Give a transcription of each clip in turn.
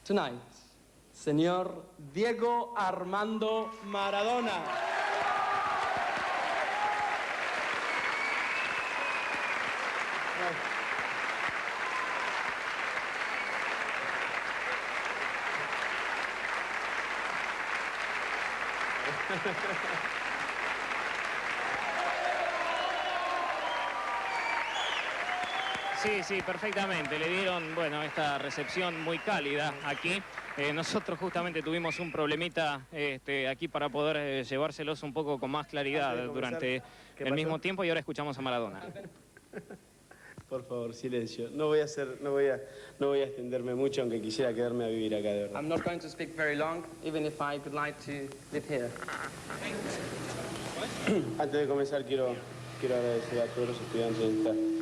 tonight, señor Diego Armando Maradona. Sí, perfectamente. Le dieron, bueno, esta recepción muy cálida aquí. Nosotros justamente tuvimos un problemita aquí para poder llevárselos un poco con más claridad durante el mismo tiempo y ahora escuchamos a Maradona. Por favor, silencio. No voy a extenderme mucho, aunque quisiera quedarme a vivir acá, de verdad. I'm not going to speak very long, even if I would like to live here. Antes de comenzar, quiero agradecer a todos los estudiantes de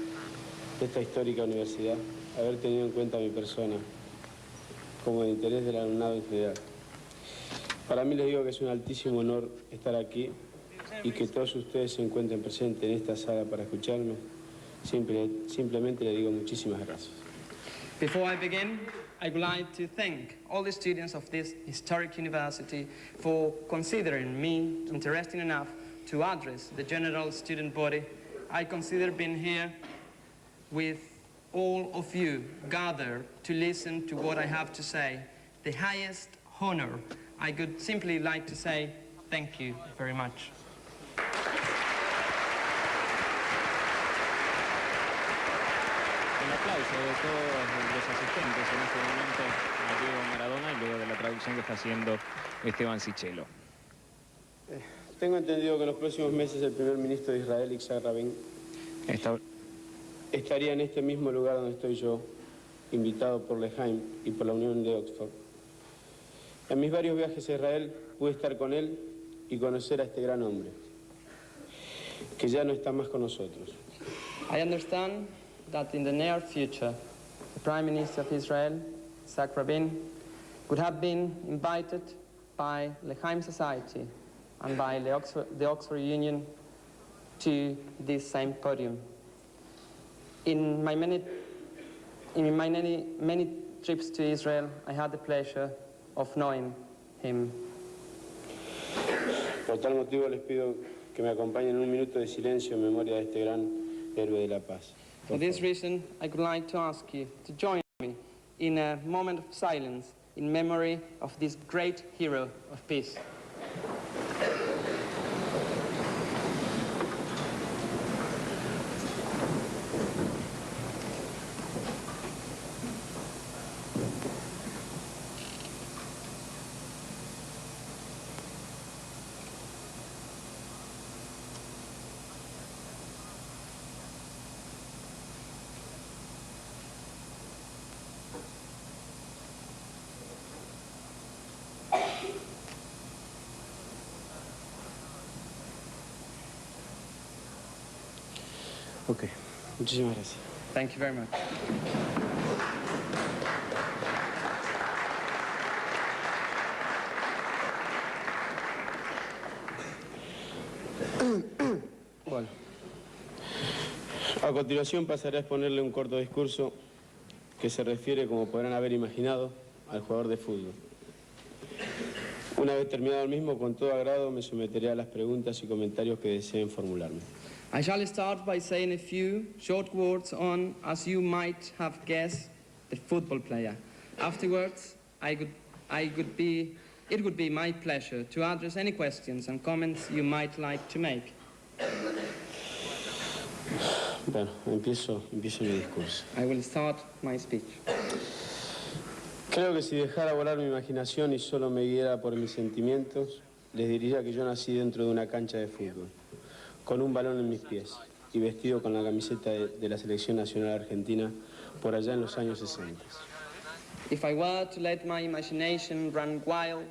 esta histórica universidad haber tenido en cuenta mi persona como de interés del alumnado en general. Para mí les digo que es un altísimo honor estar aquí y que todos ustedes se encuentren presentes en esta sala para escucharme. Simplemente les digo muchísimas gracias. Before I begin, I would like to thank all the students of this historic university for considering me interesting enough to address the general student body. I consider being here with all of you gathered to listen to what I have to say, the highest honor. I would simply like to say thank you very much. El aplauso de todos los asistentes en este momento a Diego Maradona y luego de la traducción que está haciendo Esteban Sichelo. Tengo entendido que en los próximos meses el primer ministro de Israel, Yitzhak Rabin, estaría en este mismo lugar donde estoy yo, invitado por Lehaim y por la Unión de Oxford. En mis varios viajes a Israel pude estar con él y conocer a este gran hombre, que ya no está más con nosotros. I understand that in the near future, the Prime Minister of Israel, Yitzhak Rabin, would have been invited by Lehaim Society and by the Oxford Union to this same podium. In my many trips to Israel, I had the pleasure of knowing him. Por tal motivo les pido que me acompañen en un minuto de silencio en memoria de este gran héroe de la paz. For this reason, I would like to ask you to join me in a moment of silence in memory of this great hero of peace. Ok, muchísimas gracias. Thank you very much. Bueno, a continuación pasaré a exponerle un corto discurso que se refiere, como podrán haber imaginado, al jugador de fútbol. Una vez terminado el mismo, con todo agrado me someteré a las preguntas y comentarios que deseen formularme. I shall start by saying a few short words on, as you might have guessed, the football player. Afterwards, it would be my pleasure to address any questions and comments you might like to make. Bueno, empiezo mi discurso. I will start my speech. Creo que si dejara volar mi imaginación y solo me guiara por mis sentimientos, les diría que yo nací dentro de una cancha de fútbol, con un balón en mis pies y vestido con la camiseta de la Selección Nacional Argentina por allá en los años 60. If I were to let my imagination run wild,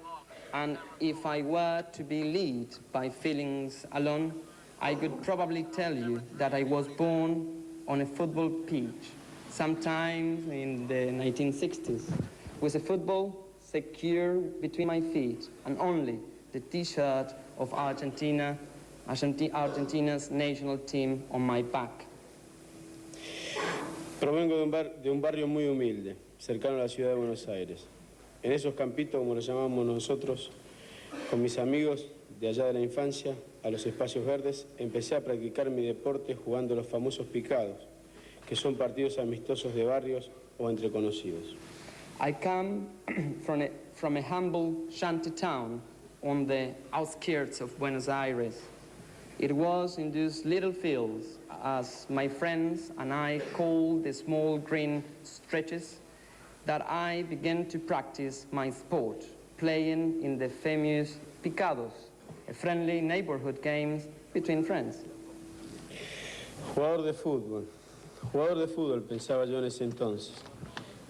and if I were to be led by feelings alone, I could probably tell you that I was born on a football pitch, sometime in the 1960s, with a football secure between my feet and only the T-shirt of Argentina's national team on my back. Provengo de un barrio muy humilde, cercano a la ciudad de Buenos Aires. En esos campitos, como los llamamos nosotros, con mis amigos de allá de la infancia, a los espacios verdes, empecé a practicar mi deporte jugando los famosos picados, que son partidos amistosos de barrios o entre conocidos. I come from a humble shanty town on the outskirts of Buenos Aires. It was in these little fields, as my friends and I called the small green stretches, that I began to practice my sport, playing in the famous picados, a friendly neighborhood games between friends. Jugador de fútbol, pensaba yo en ese entonces.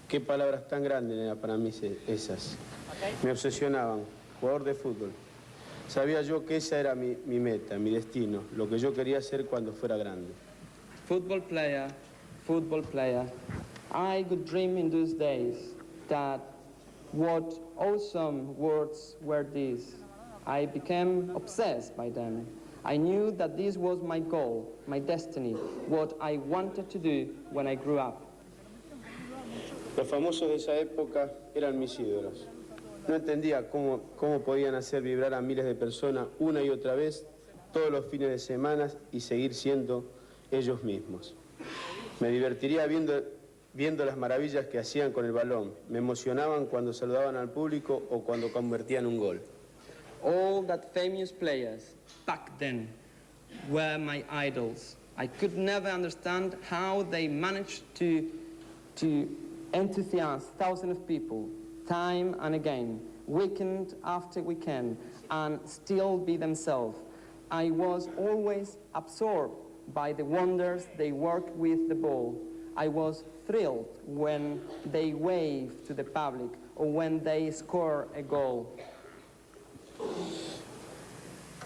Qué palabras tan grandes eran para mí esas. Me obsesionaban, jugador de fútbol. Sabía yo que esa era mi meta, mi destino, lo que yo quería hacer cuando fuera grande. Football player, football player. I could dream in those days that what awesome words were these. I became obsessed by them. I knew that this was my goal, my destiny, what I wanted to do when I grew up. Los famosos de esa época eran mis ídolos. No entendía cómo podían hacer vibrar a miles de personas una y otra vez, todos los fines de semana y seguir siendo ellos mismos. Me divertiría viendo las maravillas que hacían con el balón. Me emocionaban cuando saludaban al público o cuando convertían un gol. All that famous players back then were my idols. I could never understand how they managed to enthusiasm thousands of people time and again, weekend after weekend, and still be themselves. I was always absorbed by the wonders they worked with the ball. I was thrilled when they waved to the public or when they scored a goal.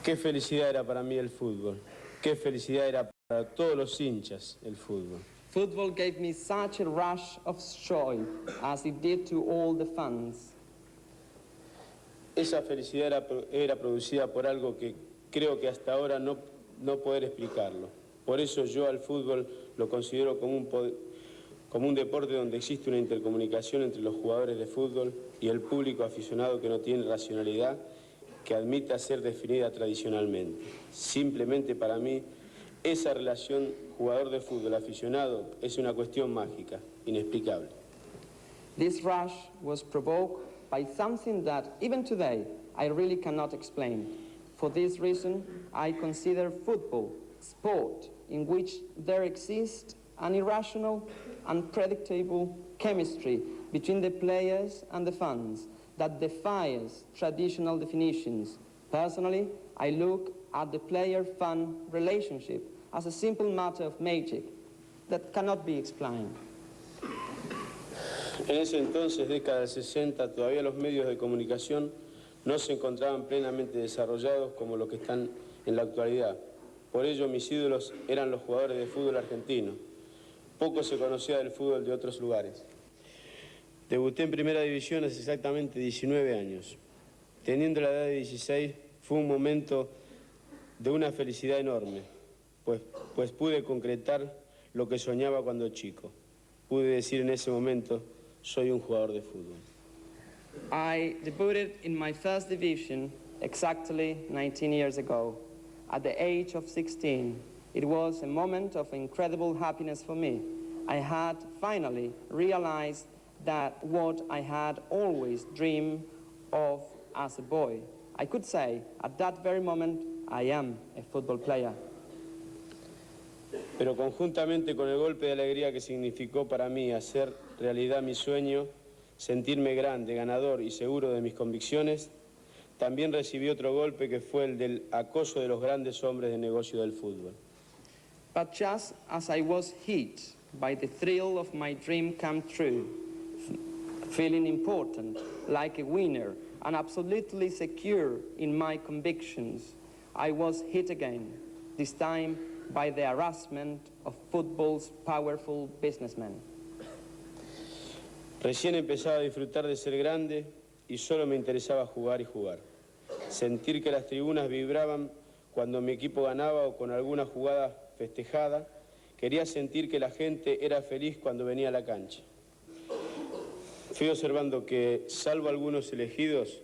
Qué felicidad era para mí el fútbol. Qué felicidad era para todos los hinchas el fútbol. Football gave me such a rush of joy as it did to all the fans. Esa felicidad era producida por algo que creo que hasta ahora no poder explicarlo. Por eso yo al fútbol lo considero como un deporte donde existe una intercomunicación entre los jugadores de fútbol y el público aficionado que no tiene racionalidad, que admita ser definida tradicionalmente. Simplemente para mí, esa relación jugador de fútbol aficionado es una cuestión mágica, inexplicable. This rush was provoked by something that, even today, I really cannot explain. For this reason, I consider football sport in which there exists an irrational, unpredictable chemistry between the players and the fans that defies traditional definitions. Personally, I look at the player-fan relationship as a simple matter of magic that cannot be explained. En ese entonces, década del 60, todavía los medios de comunicación no se encontraban plenamente desarrollados como los que están en la actualidad. Por ello, mis ídolos eran los jugadores de fútbol argentino. Poco se conocía del fútbol de otros lugares. Debuté en primera división hace exactamente 19 años. Teniendo la edad de 16, fue un momento de una felicidad enorme, pues pude concretar lo que soñaba cuando chico. Pude decir en ese momento, soy un jugador de fútbol. I debuted in my first division exactly 19 years ago. At the age of 16, it was a moment of incredible happiness for me. I had finally realized that what I had always dreamed of as a boy. I could say, at that very moment, I am a football player. Pero conjuntamente con el golpe de alegría que significó para mí hacer realidad mi sueño, sentirme grande, ganador y seguro de mis convicciones, también recibí otro golpe que fue el del acoso de los grandes hombres de negocio del fútbol. But just as I was hit by the thrill of my dream come true, feeling important, like a winner, and absolutely secure in my convictions, I was hit again, this time by the harassment of football's powerful businessmen. Recién empezaba a disfrutar de ser grande y solo me interesaba jugar y jugar. Sentir que las tribunas vibraban cuando mi equipo ganaba o con alguna jugada festejada. Quería sentir que la gente era feliz cuando venía a la cancha. Fui observando que, salvo algunos elegidos,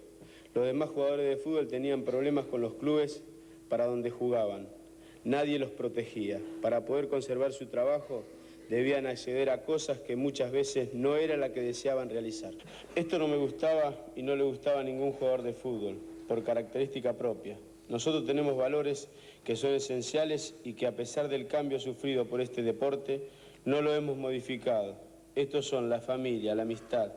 los demás jugadores de fútbol tenían problemas con los clubes para donde jugaban. Nadie los protegía. Para poder conservar su trabajo, debían acceder a cosas que muchas veces no era la que deseaban realizar. Esto no me gustaba y no le gustaba a ningún jugador de fútbol, por característica propia. Nosotros tenemos valores que son esenciales y que, a pesar del cambio sufrido por este deporte, no lo hemos modificado. Estos son la familia, la amistad,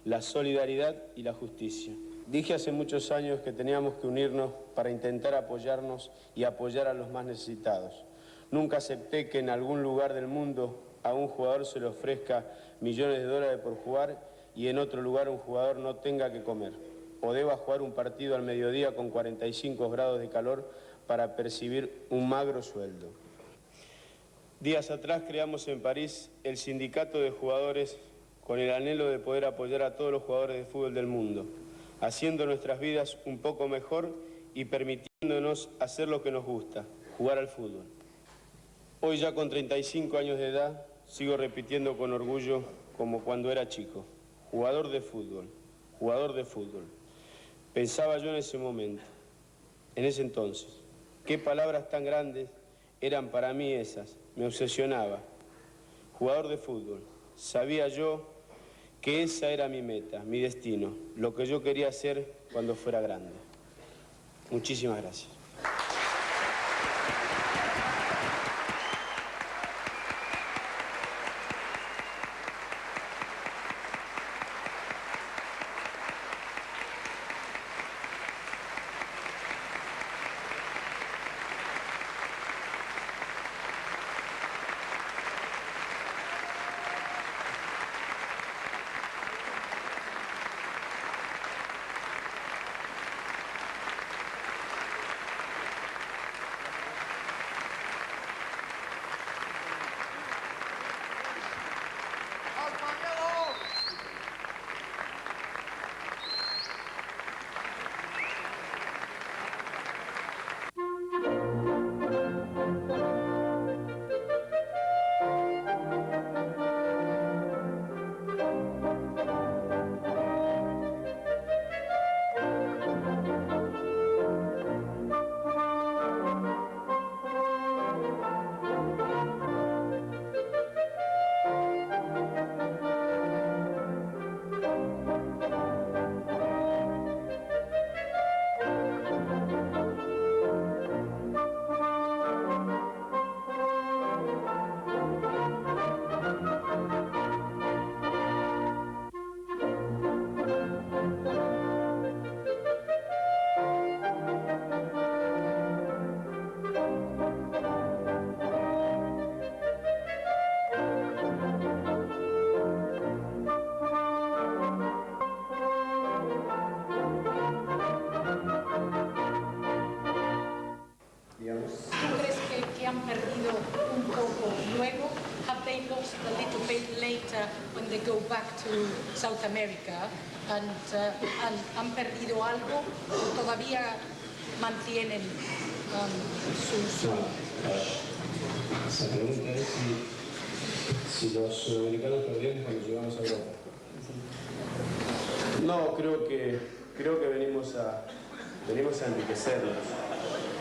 la solidaridad y la justicia. Dije hace muchos años que teníamos que unirnos para intentar apoyarnos y apoyar a los más necesitados. Nunca acepté que en algún lugar del mundo a un jugador se le ofrezca millones de dólares por jugar y en otro lugar un jugador no tenga que comer, o deba jugar un partido al mediodía con 45 grados de calor para percibir un magro sueldo. Días atrás creamos en París el sindicato de jugadores con el anhelo de poder apoyar a todos los jugadores de fútbol del mundo, haciendo nuestras vidas un poco mejor y permitiéndonos hacer lo que nos gusta, jugar al fútbol. Hoy, ya con 35 años de edad, sigo repitiendo con orgullo como cuando era chico: jugador de fútbol, jugador de fútbol. Pensaba yo en ese momento, en ese entonces, qué palabras tan grandes eran para mí esas, me obsesionaba. Jugador de fútbol, sabía yo que esa era mi meta, mi destino, lo que yo quería hacer cuando fuera grande. Muchísimas gracias. ¿Tú crees que han perdido un poco luego? Have they lost a little bit later when they go back to South America? And ¿han perdido algo? ¿O todavía mantienen sus...? La pregunta es si los sudamericanos perdieron cuando llegamos a Europa. No, creo que venimos a enriquecernos.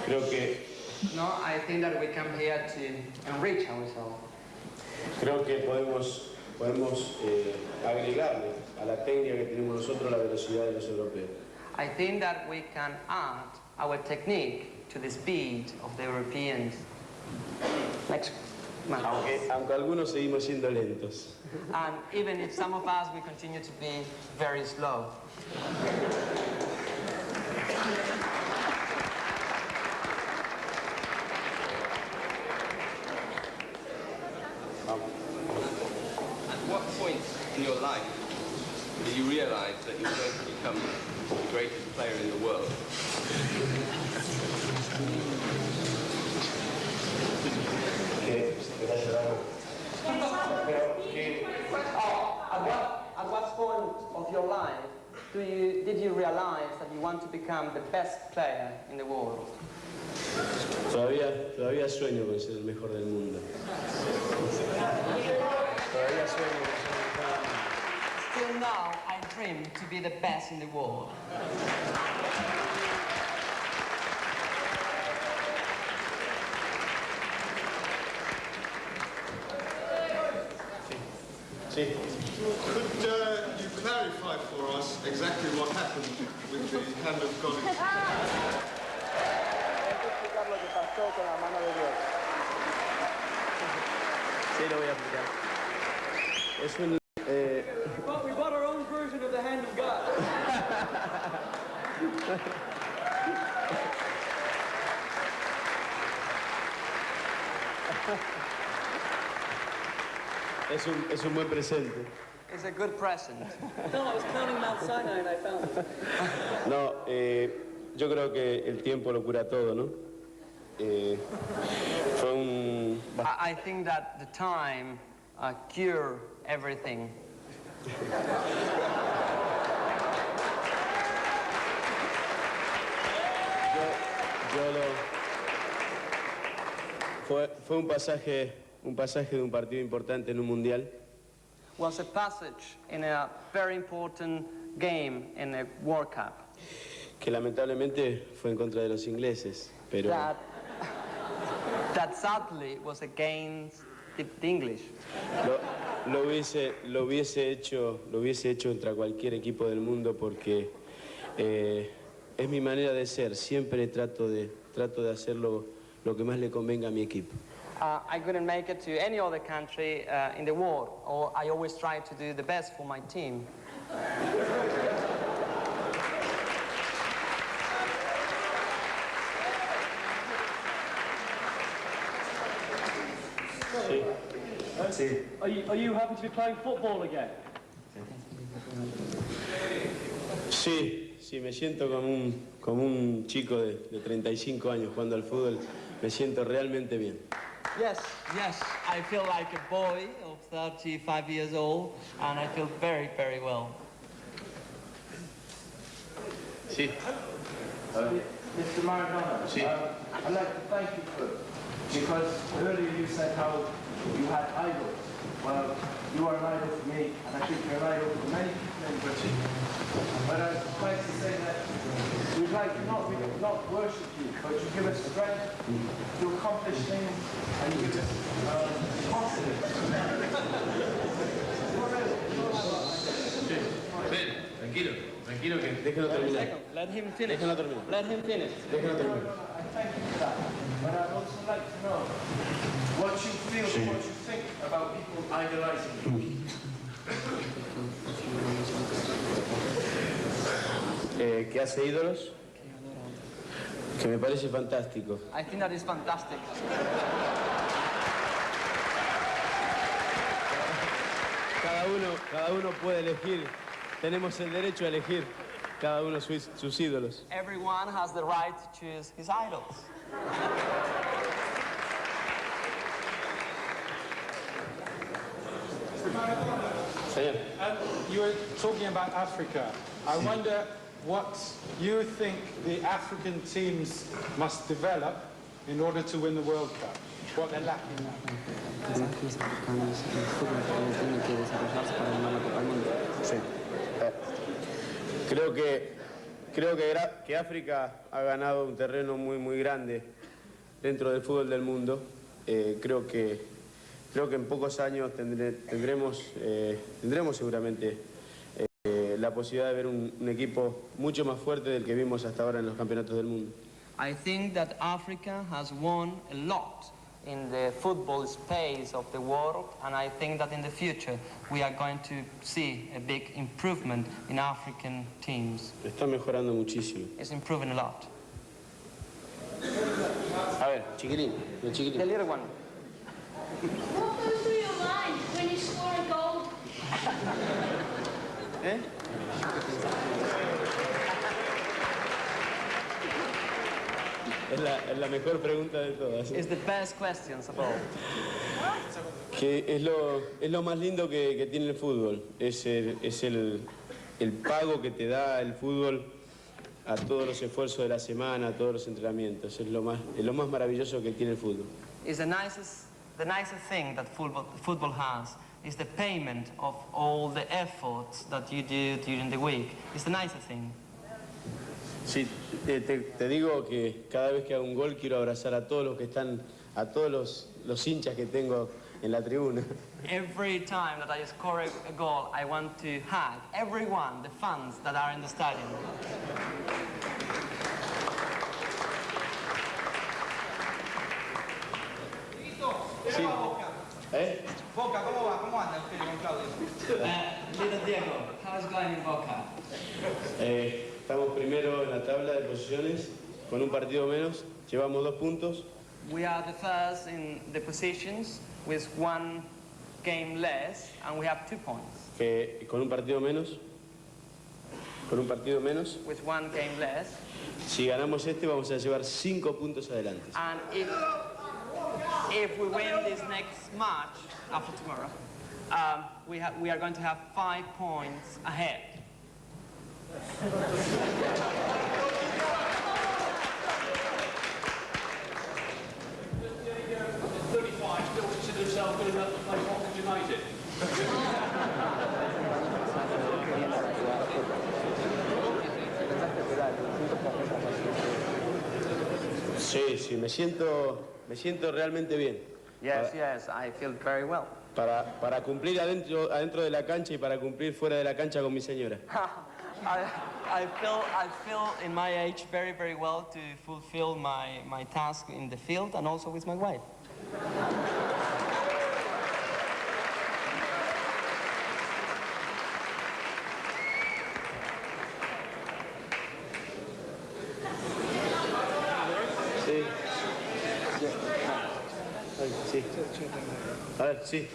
Creo que No, I think that we come here to enrich ourselves. Creo que podemos agregarle a la técnica que tenemos nosotros la velocidad de los europeos. I think that we can add our technique to the speed of the Europeans. Next man. Aunque algunos seguimos siendo lentos. And even if some of us, we continue to be very slow. At what point in your life did you realize that you were going to become the greatest player in the world? At what point of your life did you realize that you want to become the best player in the world? Todavía sueño con ser el mejor del mundo. Todavía sueño con ser el mejor del mundo. Until now, I dreamed to be the best in the world. Sí. Could you clarify for us exactly what happened with the hand of God? Explicar lo que pasó con la mano de Dios. Sí, lo voy a explicar. Es un... We got our own version of the hand of God. Es un buen presente. It's a good present. No, I was counting Mount Sinai and I found it. No, yo creo que el tiempo lo cura todo, ¿no? Fue un... I think that the time cure everything. Fue un pasaje de un partido importante en un mundial. Was a passage in a very important game in a World Cup. Que lamentablemente fue en contra de los ingleses, pero... That sadly was against the English. Lo hubiese hecho contra cualquier equipo del mundo porque es mi manera de ser. Siempre trato de hacer lo que más le convenga a mi equipo. I couldn't make it to any other country in the world, or I always try to do the best for my team. Sí. Are you happy to be playing football again? Sí, me siento como un chico de 35 años jugando al fútbol. Me siento realmente bien. Yes, I feel like a boy of 35 years old, and I feel very, very well. Sí. Mr. Maradona, Sí. I'd like to thank you for it, because earlier you said how you had idols. Well, you are an idol for me, and I think you're an idol for many people in Britain. But I'd like to say that we'd like to not worship you, but you give us strength to accomplish things, and you give us confidence. Ven, tranquilo, que déjenlo terminar. Let him finish. Déjenlo terminar. Let him finish. Déjenlo terminar. I thank you for that. But I'd also like to know what you feel, what you think about people idolizing you. ¿Qué hace ídolos? Que me parece fantástico. I think that is fantastic. Cada uno puede elegir. Tenemos el derecho a elegir cada uno sus ídolos. Everyone has the right to choose his idols. Señor. You were talking about Africa. I wonder what you think the African teams must develop in order to win the World Cup. What they're lacking now. Sí. Creo que África ha ganado un terreno muy grande dentro del fútbol del mundo. Creo que en pocos años tendremos seguramente la posibilidad de ver un equipo mucho más fuerte del que vimos hasta ahora en los campeonatos del mundo. I think that Africa has won a lot in the football space of the world, and I think that in the future we are going to see a big improvement in African teams. Está mejorando muchísimo. It's improving a lot. A ver, chiquilín, el The chiquilín. little one. What goes through your mind when you score a goal? Eh? Es la mejor pregunta de todas. It's the best questions of all. Que es lo más lindo que tiene el fútbol. Es el pago que te da el fútbol a todos los esfuerzos de la semana, a todos los entrenamientos. Es lo más maravilloso que tiene el fútbol. It's the nicest thing that football has It's the payment of all the efforts that you do during the week. It's the nicer thing. Sí, te digo que cada vez que hago un gol quiero abrazar a todos los que están, a todos los hinchas que tengo en la tribuna. Every time that I score a goal, I want to hug everyone, the fans that are in the stadium. Sí. Boca, ¿cómo va? ¿Cómo anda usted con Claudio? Little Diego, how is going in Boca? Estamos primero en la tabla de posiciones con un partido menos. Llevamos 2 puntos. We are the first in the positions with 1 game less, and we have 2 points. Con un partido menos. Con un partido menos. With 1 game less. Si ganamos este, vamos a llevar 5 puntos adelante. And if we win this next match after tomorrow, we are going to have 5 points ahead. Still consider himself good enough to play y2mate. Sí, me siento realmente bien. Yes, I feel very well. Para cumplir adentro de la cancha y para cumplir fuera de la cancha con mi señora. I feel in my age very, very well to fulfill my task in the field and also with my wife. Sí. A ver, sí.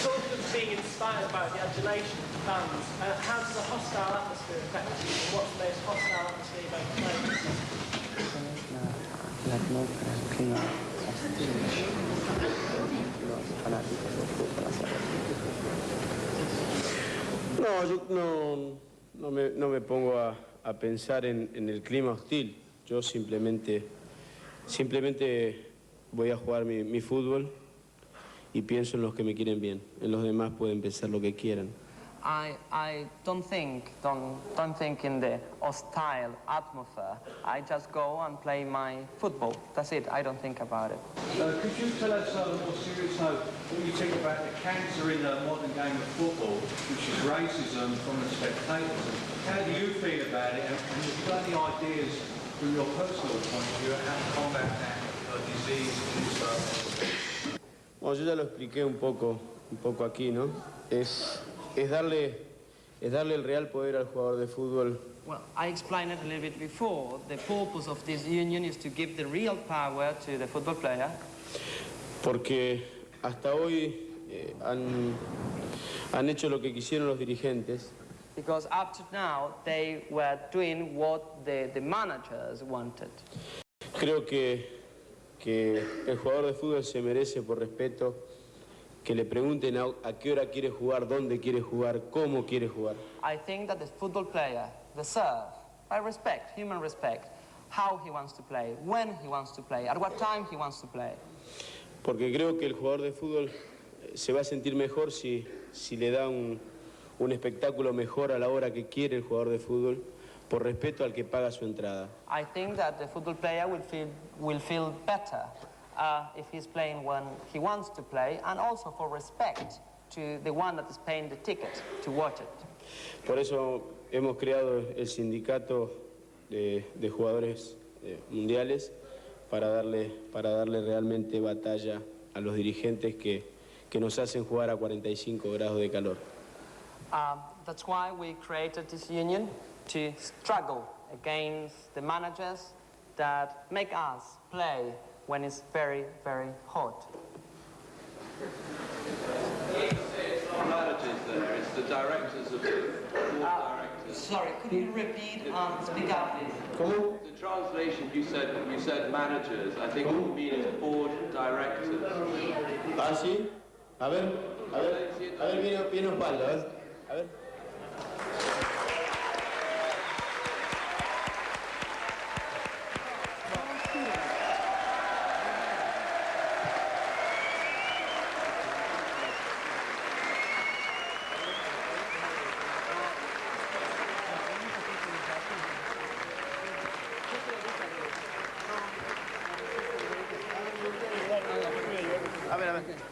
Talking of being inspired by the adulation of the fans, how does a hostile atmosphere affect you? What's the most hostile atmosphere you've ever No, no me pongo a pensar en el clima hostil. Yo simplemente voy a jugar mi fútbol y pienso en los que me quieren bien. En los demás pueden pensar lo que quieran. I don't think in the hostile atmosphere. I just go and play my football. That's it. I don't think about it. Could you tell us on a more serious note what you think about the cancer in the modern game of football, which is racism from the spectators? How do you feel about it? And have you got any ideas from your personal point of view on how to combat that disease? Bueno, yo ya lo expliqué un poco aquí, ¿no? Es darle el real poder al jugador de fútbol. Well, I explained it a little bit before. The purpose of this union is to give the real power to the football player. Porque hasta hoy han hecho lo que quisieron los dirigentes. Because up to now, they were doing what the managers wanted. Creo que el jugador de fútbol se merece, por respeto, que le pregunten a qué hora quiere jugar, dónde quiere jugar, cómo quiere jugar. I think that the football player deserves, by respect, human respect, how he wants to play, when he wants to play, at what time he wants to play. Porque creo que el jugador de fútbol se va a sentir mejor si le da un espectáculo mejor a la hora que quiere el jugador de fútbol, por respeto al que paga su entrada. I think that the football player will feel better if he's playing when he wants to play, and also for respect to the one that is paying the ticket to watch it. Por eso hemos creado el sindicato de jugadores mundiales para darle realmente batalla a los dirigentes que nos hacen jugar a 45 grados de calor. That's why we created this union, to struggle against the managers that make us play when it's very, very hot. It's not managers there, it's the directors of the board directors. Sorry, could you repeat and speak up, please? The translation, you said managers. I think what you mean is board directors. ¿Ah, sí? A ver, viene Osvaldo, a ver.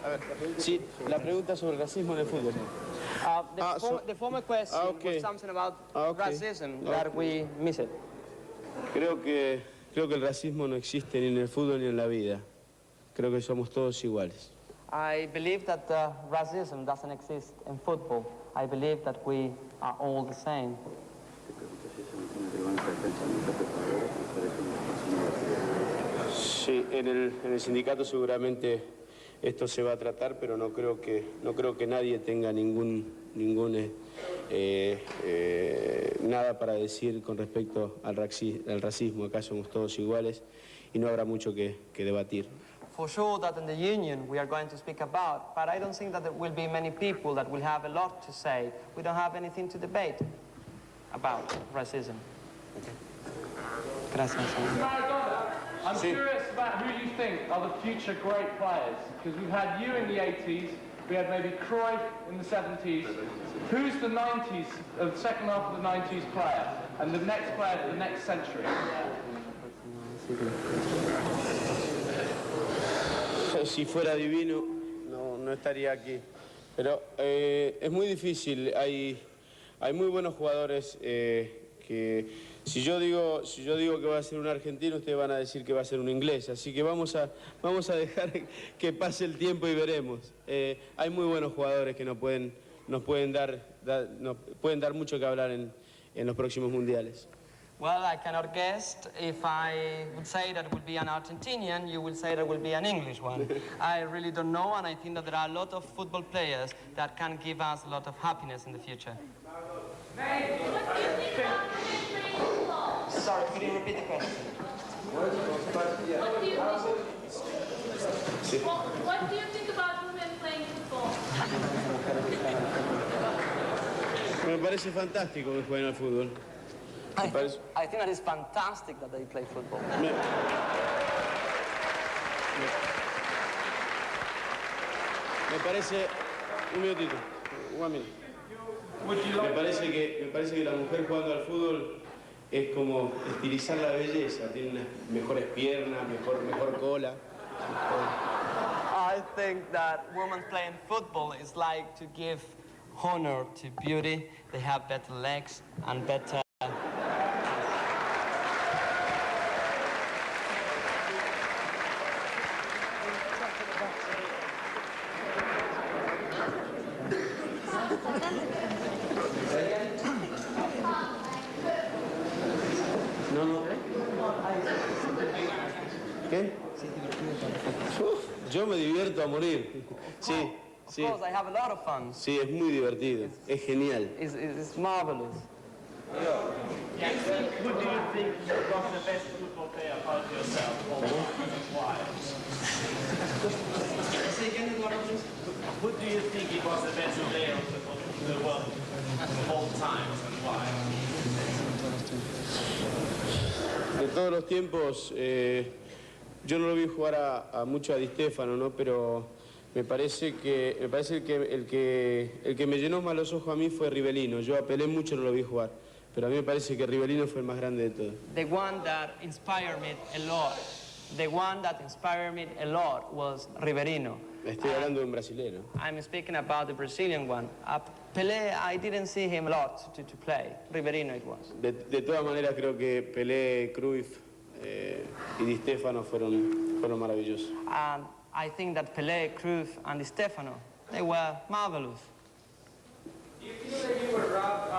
A ver, sí, la pregunta sobre el racismo en el fútbol. The former question was something about racism that we missed. Creo que el racismo no existe ni en el fútbol ni en la vida. Creo que somos todos iguales. I believe that racism doesn't exist in football. I believe that we are all the same. Sí, en el sindicato seguramente esto se va a tratar, pero no creo que nadie tenga nada para decir con respecto al racismo. Acá somos todos iguales y no habrá mucho que debatir. For sure that in the union we are going to speak about, but I don't think that there will be many people that will have a lot to say. We don't have anything to debate about racism. Okay. Gracias. Maradona, I'm curious about who you think are the future great players, because we've had you in the 80s, we had maybe Cruyff in the 70s. Who's the 90s, the second half of the 90s player, and the next player for the next century? Si fuera divino, no estaría aquí. Pero es muy difícil. Hay muy buenos jugadores que si yo digo que va a ser un argentino, ustedes van a decir que va a ser un inglés. Así que vamos a dejar que pase el tiempo y veremos. Hay muy buenos jugadores que nos pueden dar mucho que hablar en los próximos mundiales. Well, I cannot guess. If I would say that it would be an Argentinian, you will say that it will be an English one. I really don't know, and I think that there are a lot of football players that can give us a lot of happiness in the future. Sorry, could you repeat the question? What do you think about women playing football? Me parece fantástico que jueguen al fútbol. I think that it's fantastic that they play football. Me parece... Un minutito. Me parece que la mujer jugando al fútbol es como estilizar la belleza. Tiene unas mejores piernas, mejor cola. I think that women playing football is like to give honor to beauty. They have better legs and better... ¿Qué? Yo me divierto a morir. Sí, sí. Of course, I have a lot of fun. Sí, es muy divertido. Es genial. It's marvelous. Who do you think was the best football player apart from yourself, or why? Say again, please. Who do you think it was the best player of the world of all times, and why? De todos los tiempos, yo no lo vi jugar mucho a Di Stéfano, ¿no? Pero me parece que el que me llenó más los ojos a mí fue Rivelino. Yo a Pelé mucho no lo vi jugar, pero a mí me parece que Rivelino fue el más grande de todos. The one that inspired me a lot was Rivelino. Estoy hablando de un brasilero. I'm speaking about the Brazilian one. Pelé, I didn't see him a lot to play. Rivelino it was. De todas maneras creo que Pelé, Cruyff y Di Stéfano fueron maravillosos. And I think that Pelé, Cruyff and Di Stéfano, they were marvelous. Do you feel that you were robbed?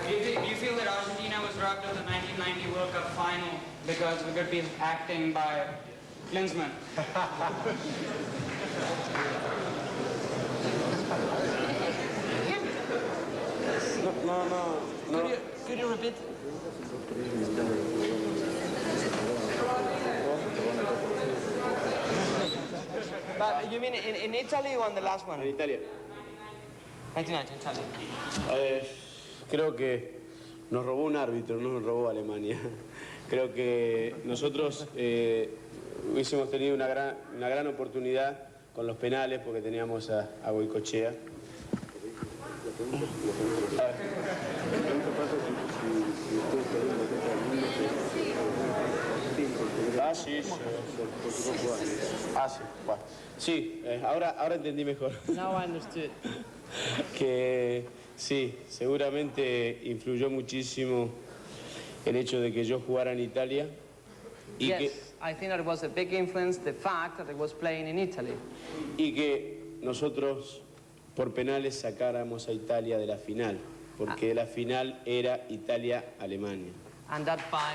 Do you feel that Argentina was robbed of the 1990 World Cup final because of good acting by Klinsmann? No. Could you repeat? But you mean in Italy or in the last one? En Italia. 1990, Italy. Creo que nos robó un árbitro, no nos robó Alemania. Creo que nosotros hubiésemos tenido una gran oportunidad con los penales porque teníamos a Goicoechea. Ah, sí, sí. Ah, sí, bueno. Sí, ahora entendí mejor. Now I understood. Que sí, seguramente influyó muchísimo el hecho de que yo jugara en Italia. Y Yes, I think that it was a big influence, the fact that it was playing in Italy. Y que nosotros por penales sacáramos a Italia de la final, porque la final era Italia-Alemania. And that by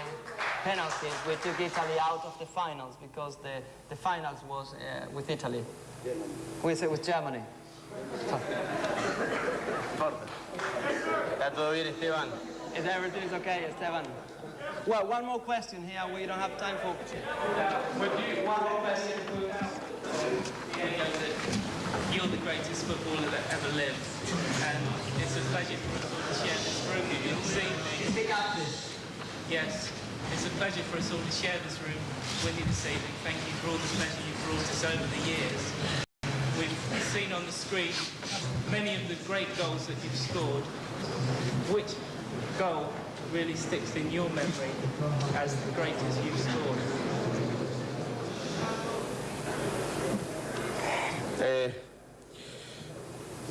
penalties we took Italy out of the finals because the finals was with Italy. With Germany. ¿Está todo bien, Esteban? Is everything okay, Esteban? Well, one more question here. We don't have time for... One more question. You're the greatest footballer that ever lived, and it's a pleasure for us all to share this room with you this evening. Speak up, please. Yes, it's a pleasure for us all to share this room with you this evening. Thank you for all the pleasure you've brought us over the years. We've seen on the screen many of the great goals that you've scored. Which goal really sticks in your memory as the greatest you've scored?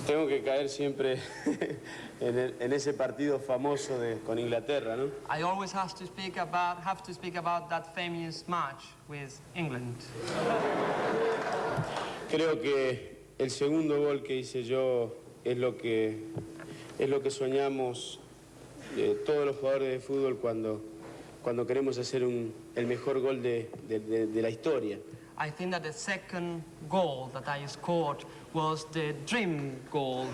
Tengo que caer siempre en ese partido famoso con Inglaterra, ¿no? I always have to speak about that famous match with England. Creo que el segundo gol que hice yo es lo que soñamos todos los jugadores de fútbol cuando queremos hacer el mejor gol de la historia. I think that the second goal that I scored was the dream goal.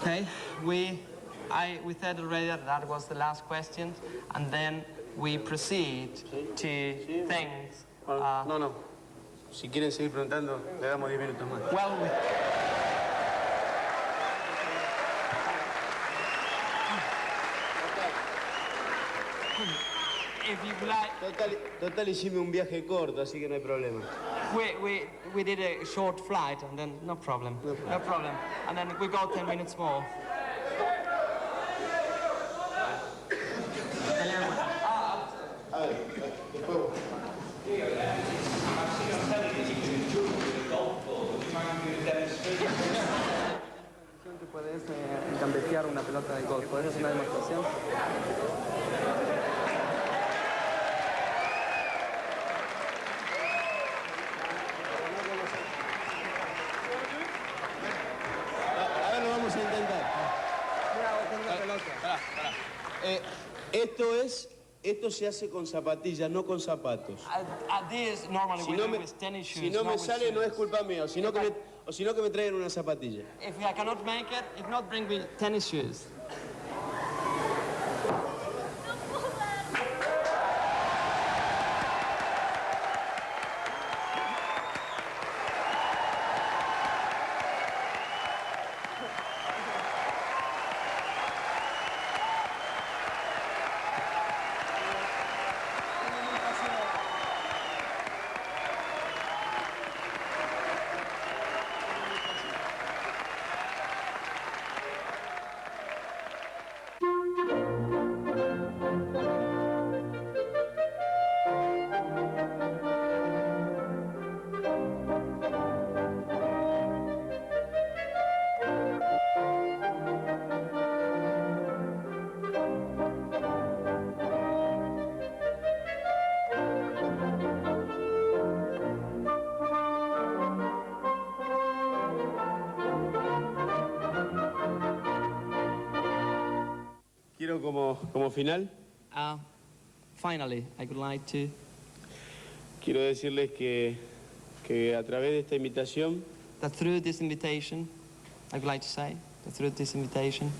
Okay, we said already that was the last question, and then we proceed to things. No. Si quieren seguir preguntando, le damos 10 minutos más. Well, if you like... Total hicimos un viaje corto, así que no hay problema. We did a short flight, and then no problem. No problem. And then we got 10 minutes more. Que puedes gambetear una pelota de golf. ¿Puedes hacer una demostración? A ver, lo vamos a intentar. Esto se hace con zapatillas, no con zapatos. Si no me sale, no es culpa mía, sino que me traigan una zapatilla. If I cannot make it, if not, bring me tennis shoes. Quiero como final. Finally, I would like to... Quiero decirles que a través de esta invitación... That through this invitation, I would like to say, that through this invitation...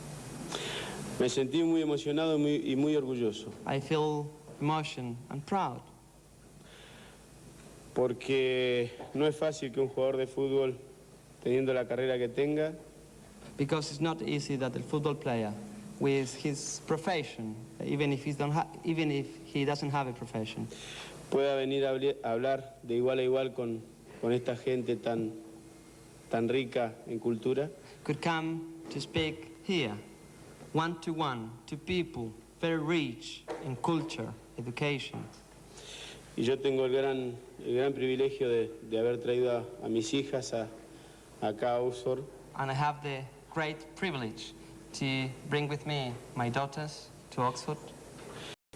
Me sentí muy emocionado y muy orgulloso. I feel emotion and proud. Porque no es fácil que un jugador de fútbol, teniendo la carrera que tenga... Because it's not easy that a football player, with his profession, even if he doesn't have a profession. Pueda venir a hablar de igual a igual con esta gente tan rica en cultura. Could come to speak here, one-to-one, to people very rich in culture, education. Y yo tengo el gran privilegio de haber traído a mis hijas acá a Oxford. And I have the great privilege to bring with me my daughters to Oxford.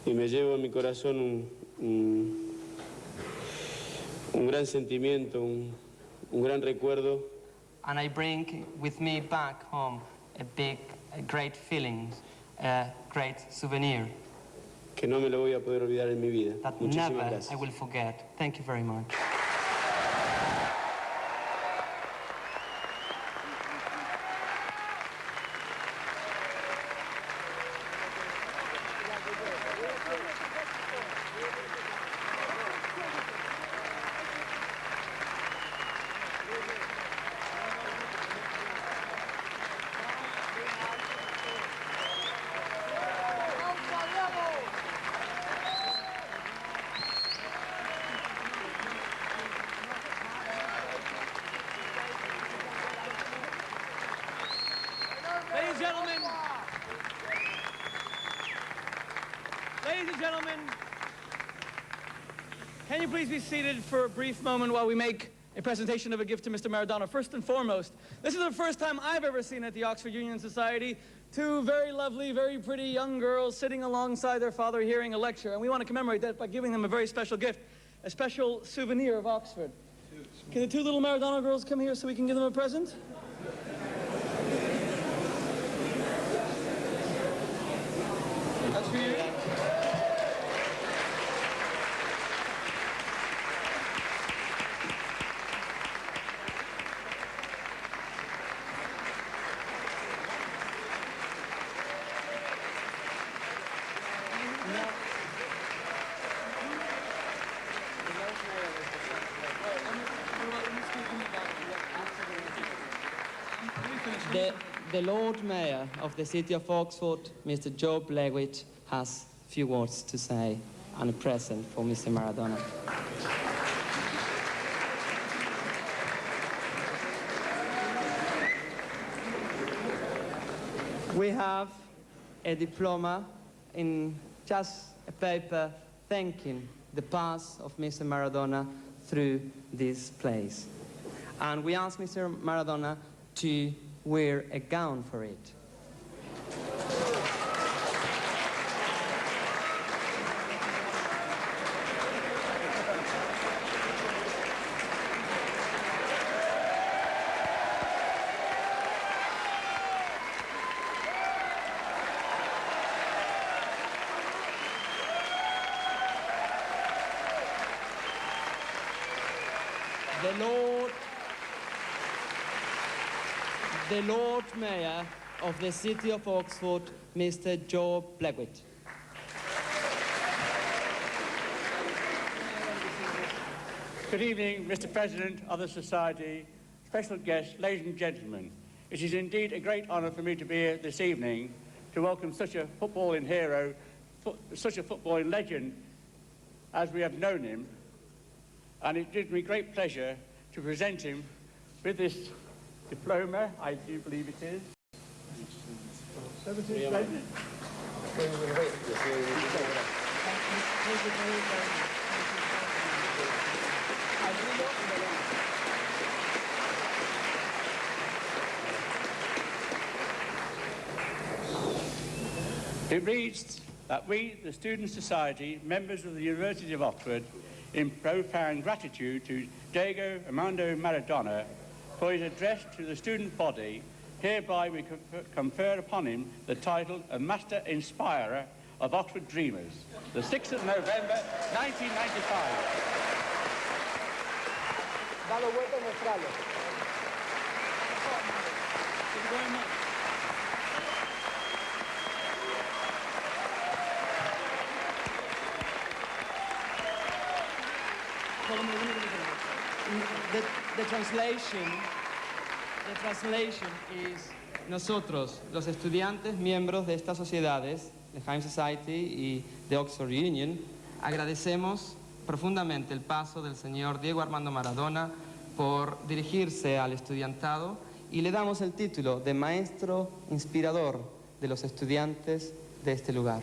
Y me llevo en mi corazón un gran sentimiento, un gran recuerdo. And I bring with me back home a great feeling, a great souvenir. Que no me lo voy a poder olvidar en mi vida. That Muchísimas never gracias. I will forget. Thank you very much. Ladies and gentlemen, can you please be seated for a brief moment while we make a presentation of a gift to Mr. Maradona? First and foremost, this is the first time I've ever seen at the Oxford Union Society two very lovely, very pretty young girls sitting alongside their father hearing a lecture, and we want to commemorate that by giving them a very special gift, a special souvenir of Oxford. Can the two little Maradona girls come here so we can give them a present? That's for you. The Lord Mayor of the City of Oxford, Mr. Joe Blewett, has a few words to say and a present for Mr. Maradona. We have a diploma in just a paper thanking the path of Mr. Maradona through this place. And we ask Mr. Maradona to wear a gown for it. The Lord Mayor of the City of Oxford, Mr. Joe Blewett. Good evening, Mr. President of the Society, special guests, ladies and gentlemen. It is indeed a great honour for me to be here this evening to welcome such a footballing hero, such a footballing legend as we have known him. And it gives me great pleasure to present him with this diploma, I do believe it is. 17th president. It reads that we, the Student Society, members of the University of Oxford, in profound gratitude to Diego Armando Maradona for his address to the student body, hereby we confer upon him the title of Master Inspirer of Oxford Dreamers, the 6th of November, 1995. The translation is nosotros, los estudiantes miembros de estas sociedades, de High Society y de Oxford Union, agradecemos profundamente el paso del señor Diego Armando Maradona por dirigirse al estudiantado y le damos el título de maestro inspirador de los estudiantes de este lugar,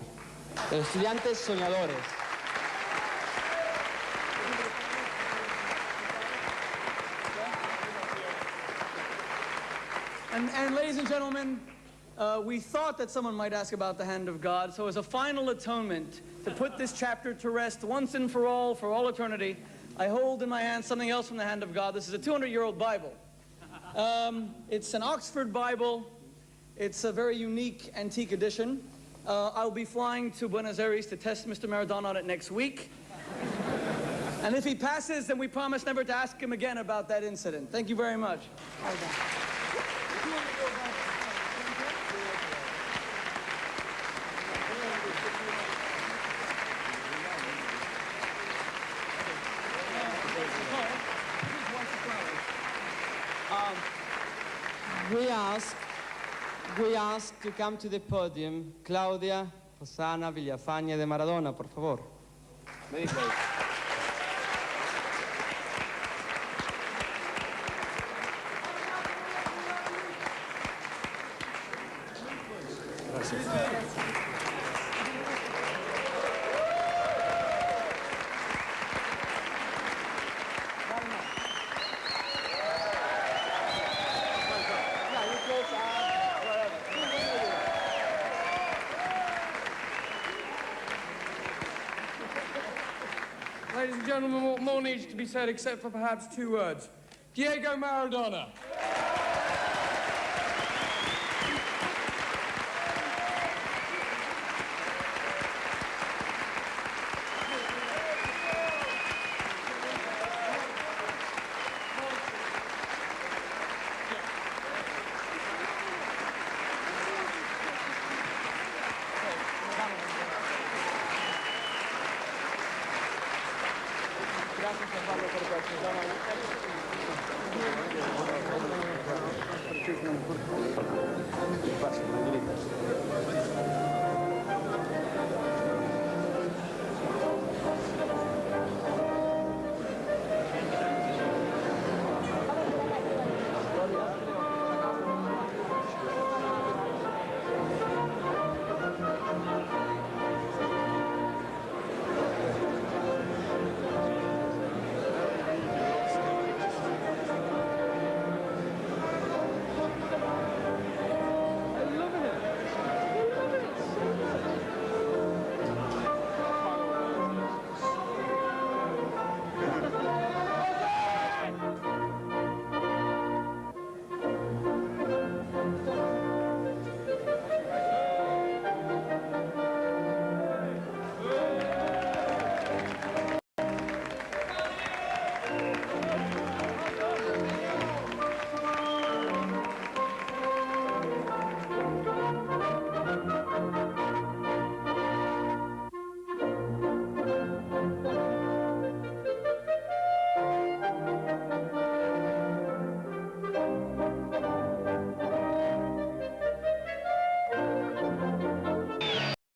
de los estudiantes soñadores. And ladies and gentlemen, we thought that someone might ask about the hand of God, so as a final atonement, to put this chapter to rest once and for all eternity, I hold in my hand something else from the hand of God. This is a 200-year-old Bible. It's an Oxford Bible. It's a very unique, antique edition. I'll be flying to Buenos Aires to test Mr. Maradona on it next week. And if he passes, then we promise never to ask him again about that incident. Thank you very much. We ask to come to the podium Claudia, Rosana, Villafañe de Maradona, por favor. Ladies and gentlemen, what more needs to be said except for perhaps 2 words? Diego Maradona. Gracias,